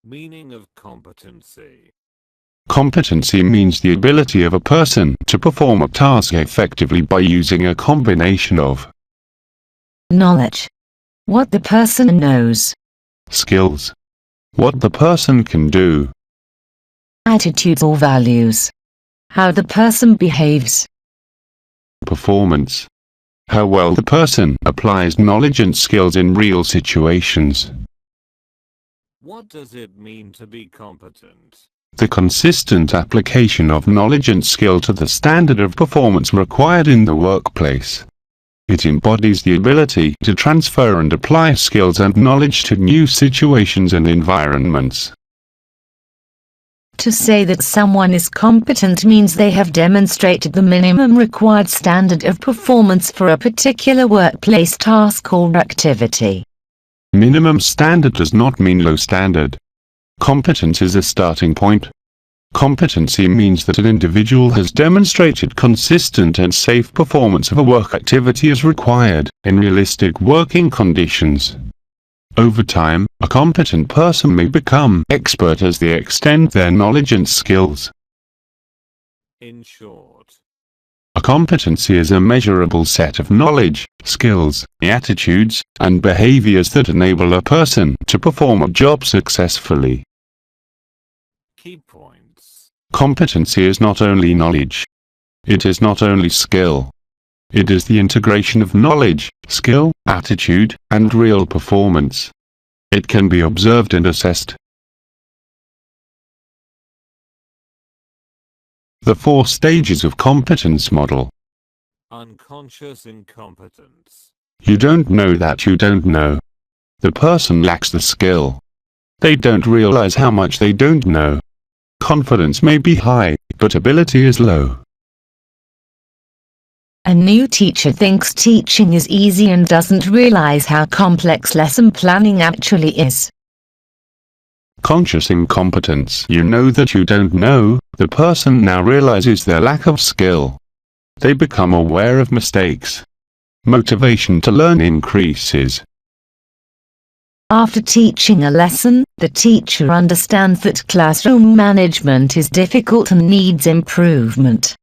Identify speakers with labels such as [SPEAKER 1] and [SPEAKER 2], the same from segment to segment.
[SPEAKER 1] Meaning of competency.
[SPEAKER 2] Competency means the ability of a person to perform a task effectively by using a combination of
[SPEAKER 3] knowledge, what the person knows,
[SPEAKER 2] skills, what the person can do,
[SPEAKER 3] attitudes or values, how the person behaves,
[SPEAKER 2] performance, how well the person applies knowledge and skills in real situations.
[SPEAKER 1] What does it mean to be competent?
[SPEAKER 2] The consistent application of knowledge and skill to the standard of performance required in the workplace. It embodies the ability to transfer and apply skills and knowledge to new situations and environments.
[SPEAKER 3] To say that someone is competent means they have demonstrated the minimum required standard of performance for a particular workplace task or activity.
[SPEAKER 2] Minimum standard does not mean low standard. Competence is a starting point. Competency means that an individual has demonstrated consistent and safe performance of a work activity as required, in realistic working conditions. Over time, a competent person may become expert as they extend their knowledge and skills.
[SPEAKER 1] In short,
[SPEAKER 2] A competency is a measurable set of knowledge, skills, attitudes, and behaviors that enable a person to perform a job successfully.
[SPEAKER 1] key points.
[SPEAKER 2] Competency is not only knowledge. It is not only skill. It is the integration of knowledge, skill, attitude, and real performance. It can be observed and assessed. The 4 stages of competence model.
[SPEAKER 1] Unconscious incompetence.
[SPEAKER 2] You don't know that you don't know. The person lacks the skill. They don't realize how much they don't know. Confidence may be high, but ability is low.
[SPEAKER 3] A new teacher thinks teaching is easy and doesn't realize how complex lesson planning actually is.
[SPEAKER 2] Conscious incompetence. You know that you don't know. The person now realizes their lack of skill. They become aware of mistakes. Motivation to learn increases.
[SPEAKER 3] After teaching a lesson, the teacher understands that classroom management is difficult and needs improvement.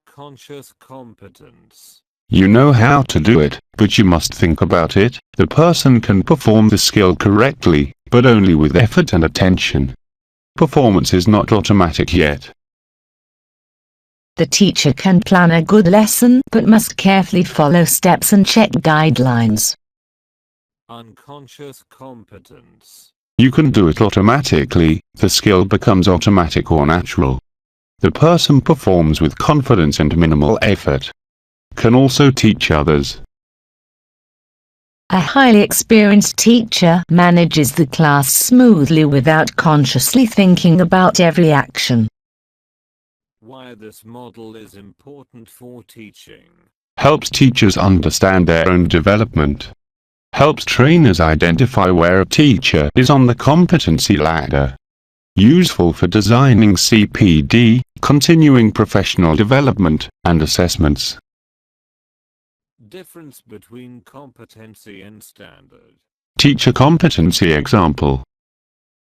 [SPEAKER 1] Conscious competence.
[SPEAKER 2] You know how to do it, but you must think about it. The person can perform the skill correctly, but only with effort and attention. Performance is not automatic yet.
[SPEAKER 3] The teacher can plan a good lesson but must carefully follow steps and check guidelines.
[SPEAKER 1] Unconscious competence.
[SPEAKER 2] You can do it automatically. The skill becomes automatic or natural. The person performs with confidence and minimal effort. Can also teach others.
[SPEAKER 3] A highly experienced teacher manages the class smoothly without consciously thinking about every action.
[SPEAKER 1] Why this model is important for teaching.
[SPEAKER 2] Helps teachers understand their own development. Helps trainers identify where a teacher is on the competency ladder. Useful for designing CPD, continuing professional development, and assessments.
[SPEAKER 1] Difference between competency and standard.
[SPEAKER 2] Teacher competency example.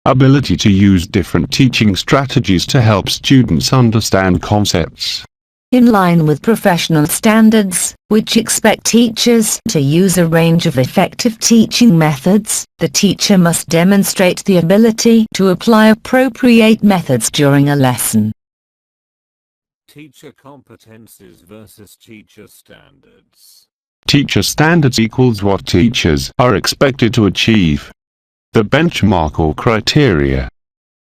[SPEAKER 2] Ability to use different teaching strategies to help students understand concepts.
[SPEAKER 3] In line with professional standards, which expect teachers to use a range of effective teaching methods, the teacher must demonstrate the ability to apply appropriate methods during a lesson.
[SPEAKER 1] Teacher competencies versus teacher standards.
[SPEAKER 2] Teacher standards equals what teachers are expected to achieve. The benchmark or criteria.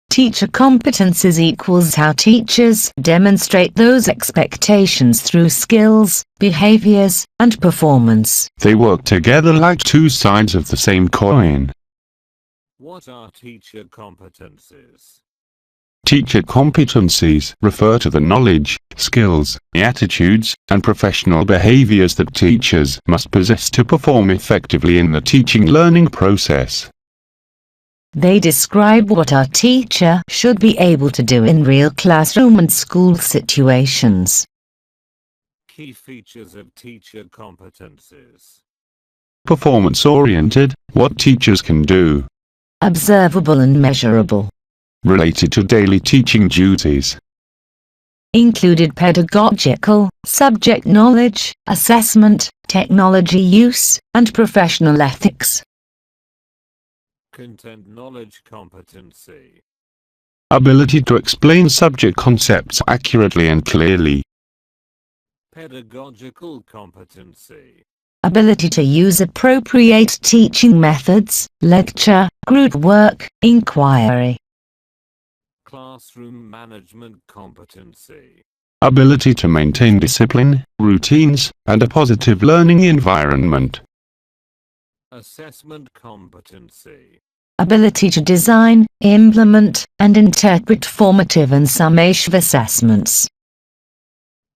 [SPEAKER 3] Teacher competencies equals how teachers demonstrate those expectations through skills, behaviors, and performance.
[SPEAKER 2] They work together like 2 sides of the same coin.
[SPEAKER 1] What are teacher competencies?
[SPEAKER 2] Teacher competencies refer to the knowledge, skills, attitudes, and professional behaviors that teachers must possess to perform effectively in the teaching learning process.
[SPEAKER 3] They describe what our teacher should be able to do in real classroom and school situations.
[SPEAKER 1] Key features of teacher competencies.
[SPEAKER 2] Performance-oriented, what teachers can do.
[SPEAKER 3] observable and measurable,
[SPEAKER 2] related to daily teaching duties,
[SPEAKER 3] included pedagogical, subject knowledge, assessment, technology use, and professional ethics.
[SPEAKER 1] Content knowledge competency.
[SPEAKER 2] ability to explain subject concepts accurately and clearly,
[SPEAKER 1] Pedagogical competency.
[SPEAKER 3] Ability to use appropriate teaching methods, lecture, group work, inquiry.
[SPEAKER 1] Classroom management competency.
[SPEAKER 2] ability to maintain discipline, routines, and a positive learning environment,
[SPEAKER 1] Assessment competency.
[SPEAKER 3] Ability to design, implement, and interpret formative and summative assessments.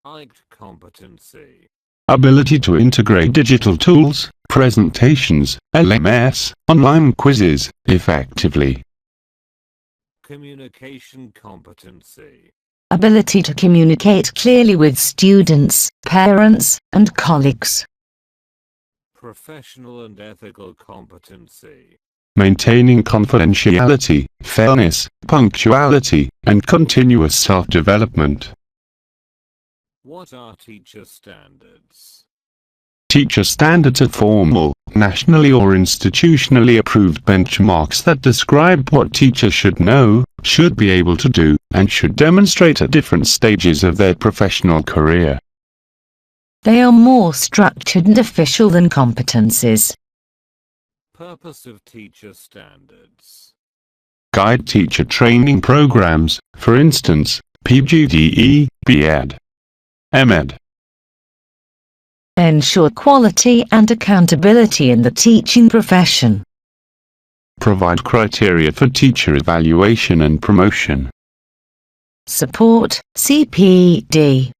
[SPEAKER 1] ICT competency.
[SPEAKER 2] ability to integrate digital tools, presentations, LMS, online quizzes, effectively,
[SPEAKER 1] Communication competency.
[SPEAKER 3] Ability to communicate clearly with students, parents, and colleagues.
[SPEAKER 1] Professional and ethical competency.
[SPEAKER 2] maintaining confidentiality, fairness, punctuality, and continuous self-development.
[SPEAKER 1] What are teacher standards?
[SPEAKER 2] Teacher standards are formal, nationally or institutionally approved benchmarks that describe what teachers should know, should be able to do, and should demonstrate at different stages of their professional career.
[SPEAKER 3] They are more structured and official than competencies.
[SPEAKER 1] Purpose of teacher standards.
[SPEAKER 2] Guide teacher training programs, for instance, PGDE, BEd, MEd.
[SPEAKER 3] Ensure quality and accountability in the teaching profession.
[SPEAKER 2] Provide criteria for teacher evaluation and promotion.
[SPEAKER 3] Support CPD.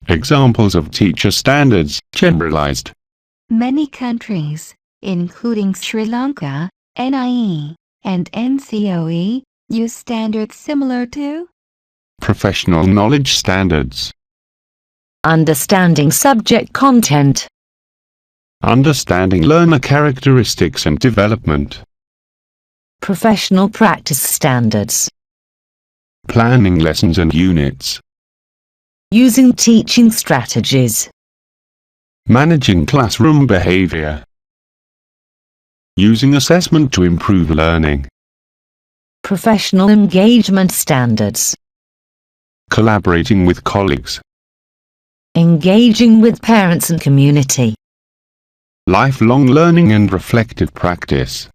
[SPEAKER 2] Examples of teacher standards, generalized.
[SPEAKER 4] Many countries, including Sri Lanka, NIE, and NCOE, use standards similar to
[SPEAKER 2] Professional knowledge standards.
[SPEAKER 3] Understanding subject content.
[SPEAKER 2] Understanding learner characteristics and development.
[SPEAKER 3] Professional practice standards.
[SPEAKER 2] Planning lessons and units.
[SPEAKER 3] Using teaching strategies.
[SPEAKER 2] Managing classroom behavior. Using assessment to improve learning.
[SPEAKER 3] Professional engagement standards.
[SPEAKER 2] Collaborating with colleagues.
[SPEAKER 3] Engaging with parents and community.
[SPEAKER 2] Lifelong learning and reflective practice.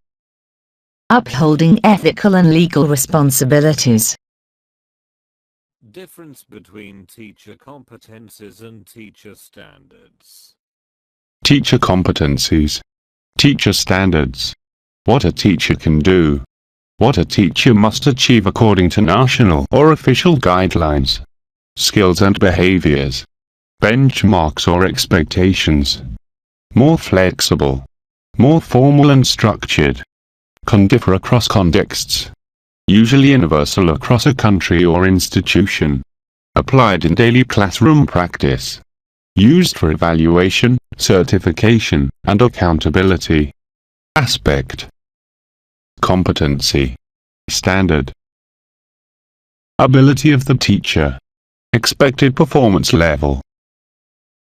[SPEAKER 3] Upholding ethical and legal responsibilities.
[SPEAKER 1] Difference between teacher competencies and teacher standards.
[SPEAKER 2] Teacher competencies. Teacher standards. What a teacher can do. What a teacher must achieve according to national or official guidelines. Skills and behaviors. Benchmarks or expectations. More flexible. More formal and structured. Can differ across contexts. Usually universal across a country or institution. Applied in daily classroom practice. Used for evaluation, certification, and accountability. Aspect. Competency. Standard. Ability of the teacher. Expected performance level.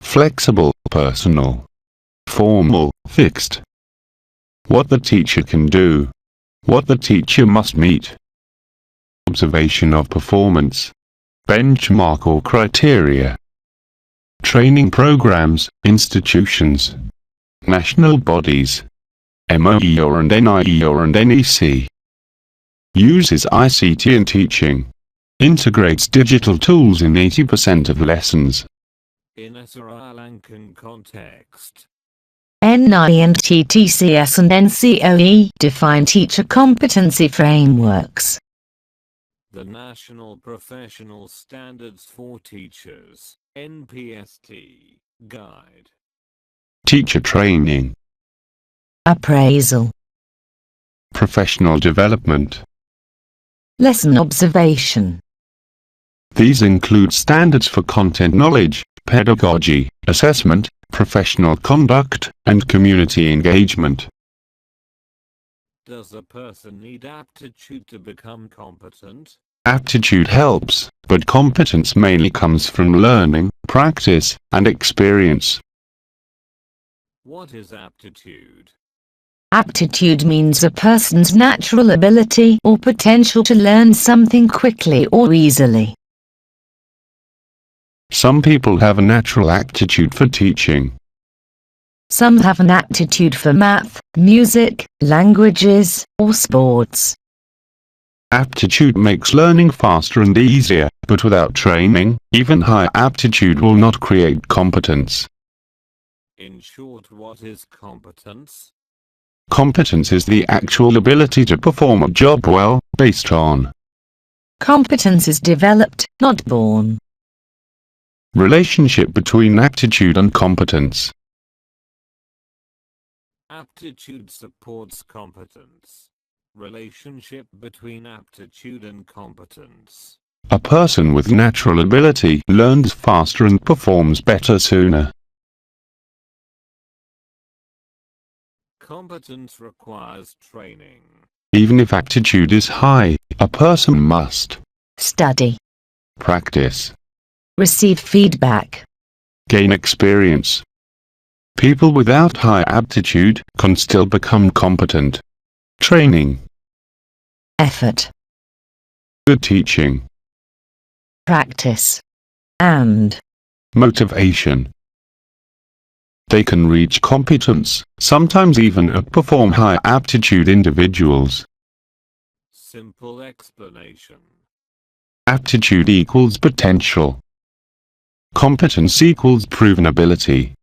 [SPEAKER 2] Flexible, personal. Formal, fixed. What the teacher can do. What the teacher must meet. Observation of performance. Benchmark or criteria. Training programs, institutions. National bodies. MOE or and NIE or and NEC. Uses ICT in teaching. Integrates digital tools in 80% of lessons.
[SPEAKER 1] In a Sri Lankan context.
[SPEAKER 3] NIE and TTCS and NCOE define teacher competency frameworks.
[SPEAKER 1] The National Professional Standards for Teachers, NPST, Guide.
[SPEAKER 2] Teacher training.
[SPEAKER 3] Appraisal.
[SPEAKER 2] Professional development.
[SPEAKER 3] Lesson observation.
[SPEAKER 2] These include standards for content knowledge, pedagogy, assessment, professional conduct, and community engagement.
[SPEAKER 1] Does a person need aptitude to become competent?
[SPEAKER 2] Aptitude helps, but competence mainly comes from learning, practice, and experience.
[SPEAKER 1] What is aptitude?
[SPEAKER 3] Aptitude means a person's natural ability or potential to learn something quickly or easily.
[SPEAKER 2] Some people have a natural aptitude for teaching.
[SPEAKER 3] Some have an aptitude for math, music, languages, or sports.
[SPEAKER 2] Aptitude makes learning faster and easier, but without training, even high aptitude will not create competence.
[SPEAKER 1] In short, what is competence?
[SPEAKER 2] Competence is the actual ability to perform a job well, based on
[SPEAKER 3] Competence is developed, not born.
[SPEAKER 2] relationship between aptitude and competence.
[SPEAKER 1] Aptitude supports competence. Relationship between aptitude and competence.
[SPEAKER 2] A person with natural ability learns faster and performs better sooner.
[SPEAKER 1] Competence requires training.
[SPEAKER 2] Even if aptitude is high, a person must
[SPEAKER 3] Study.
[SPEAKER 2] practice,
[SPEAKER 3] Receive feedback.
[SPEAKER 2] gain experience. People without high aptitude can still become competent. Training,
[SPEAKER 3] Effort.
[SPEAKER 2] good teaching,
[SPEAKER 3] Practice. And
[SPEAKER 2] motivation. They can reach competence, sometimes even outperform high aptitude individuals.
[SPEAKER 1] Simple explanation.
[SPEAKER 2] Aptitude equals potential. Competence equals proven ability.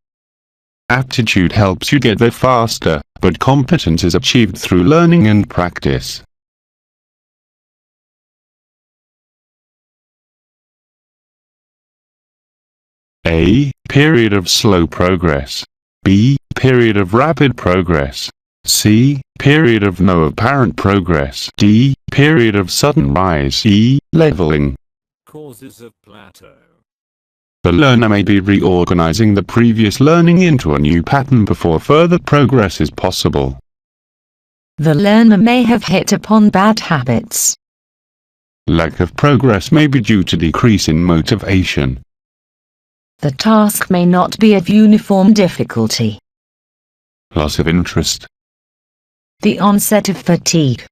[SPEAKER 2] Aptitude helps you get there faster, but competence is achieved through learning and practice. A. Period of slow progress. B. Period of rapid progress. C. Period of no apparent progress. D. Period of sudden rise. E. Leveling.
[SPEAKER 1] Causes of plateau.
[SPEAKER 2] The learner may be reorganizing the previous learning into a new pattern before further progress is possible.
[SPEAKER 3] the learner may have hit upon bad habits.
[SPEAKER 2] Lack of progress may be due to decrease in motivation.
[SPEAKER 3] The task may not be of uniform difficulty.
[SPEAKER 2] Loss of interest.
[SPEAKER 3] The onset of fatigue.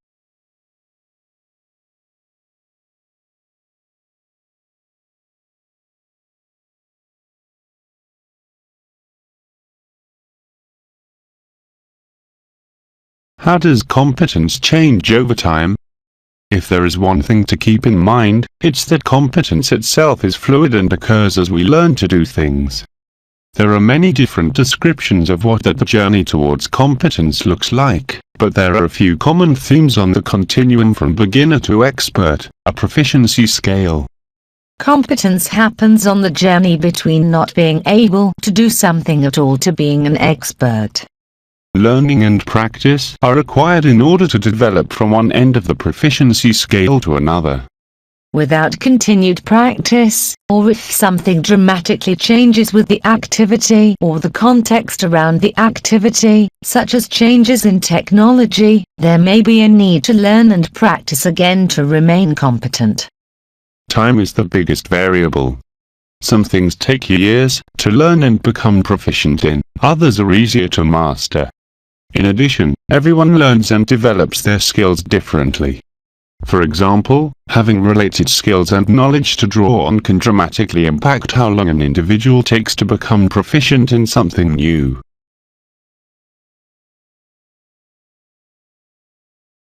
[SPEAKER 2] How does competence change over time? If there is one thing to keep in mind, it's that competence itself is fluid and occurs as we learn to do things. There are many different descriptions of what that the journey towards competence looks like, but there are a few common themes on the continuum from beginner to expert, a proficiency scale.
[SPEAKER 3] Competence happens on the journey between not being able to do something at all to being an expert.
[SPEAKER 2] Learning and practice are required in order to develop from one end of the proficiency scale to another.
[SPEAKER 3] Without continued practice, or if something dramatically changes with the activity or the context around the activity, such as changes in technology, there may be a need to learn and practice again to remain competent.
[SPEAKER 2] Time is the biggest variable. Some things take years to learn and become proficient in, others are easier to master. In addition, everyone learns and develops their skills differently. For example, having related skills and knowledge to draw on can dramatically impact how long an individual takes to become proficient in something new.